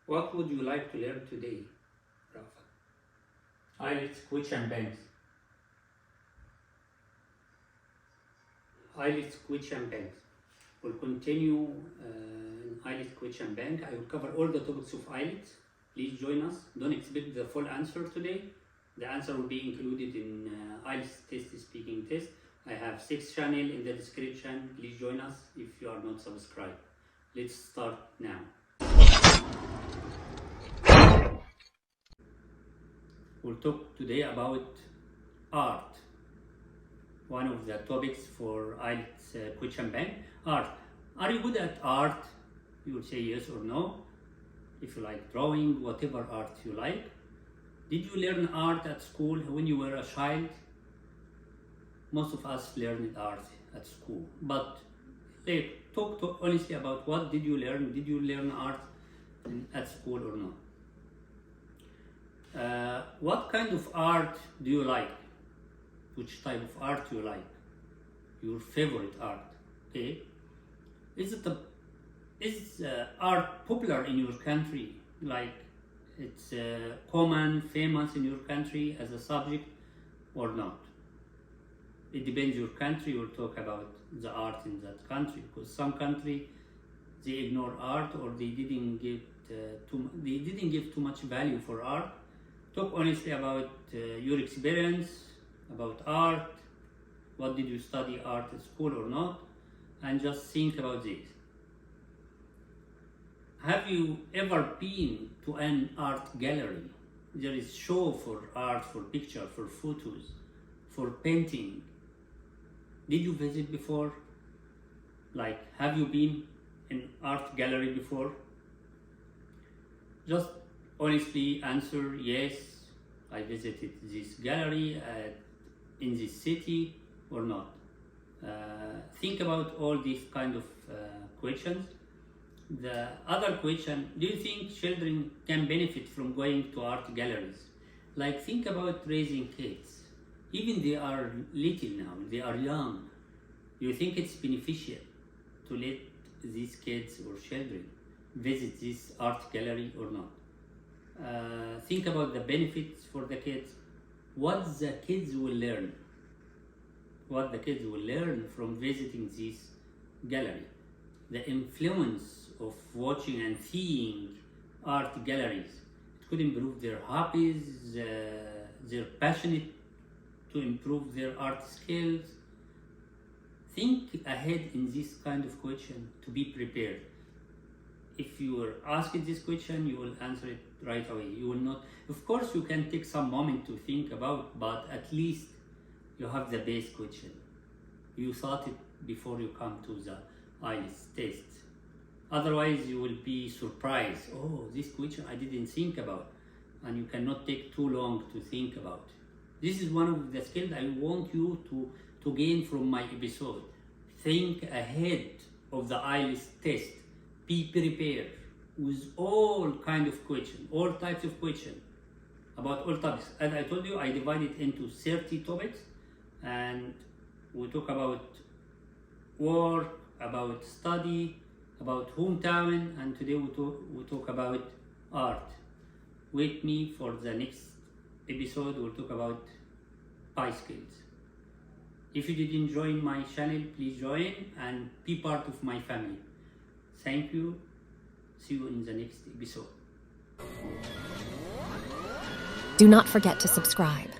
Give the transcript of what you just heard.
What would you like to learn today, Rafat? IELTS question banks. IELTS question banks. We'll continue in IELTS question bank. I will cover all the topics of IELTS. Please join us. Don't expect the full answer today. The answer will be included in IELTS test speaking test. I have 6 channels in the description. Please join us if you are not subscribed. Let's start now. We'll talk today about art. One of the topics for IELTS question bank. Art. Are you good at art? You will say yes or no. If you like drawing, whatever art you like. Did you learn art at school when you were a child? Most of us learned art at school. But talk honestly about what did you learn? Did you learn art at school or not? What kind of art do you like? Which type of art you like? Your favorite art? Okay. Is art popular in your country? Like it's common, famous in your country as a subject or not? It depends your country. We'll talk about the art in that country, because some country they ignore art, or they didn't give too much value for art. Talk honestly about your experience about art. What did you study art at school or not? And just think about this. Have you ever been to an art gallery? There is show for art, for picture, for photos, for painting. Did you visit before? Like, have you been in art gallery before? Just honestly answer yes, I visited this gallery in this city or not. Think about all these kind of questions. The other question, do you think children can benefit from going to art galleries? Like, think about raising kids. Even they are little now, they are young. Do you think it's beneficial to let these kids or children visit this art gallery or not? Think about the benefits for the kids. What the kids will learn. What the kids will learn from visiting this gallery. The influence of watching and seeing art galleries. It could improve their hobbies, they're passionate to improve their art skills. Think ahead in this kind of question to be prepared. If you are asked this question, you will answer it right away. You will not. Of course, you can take some moment to think about, but at least you have the base question. You thought it before you come to the IELTS test. Otherwise, you will be surprised. Oh, this question I didn't think about, and you cannot take too long to think about. This is one of the skills I want you to gain from my episode. Think ahead of the IELTS test. Be prepared with all kind of questions, all types of questions about all topics. As I told you, I divided into 30 topics, and we talk about work, about study, about hometown, and today we talk about art. Wait me for the next episode. We'll talk about bicycles. If you did enjoy my channel, please join and be part of my family. Thank you. See you in the next episode. Do not forget to subscribe.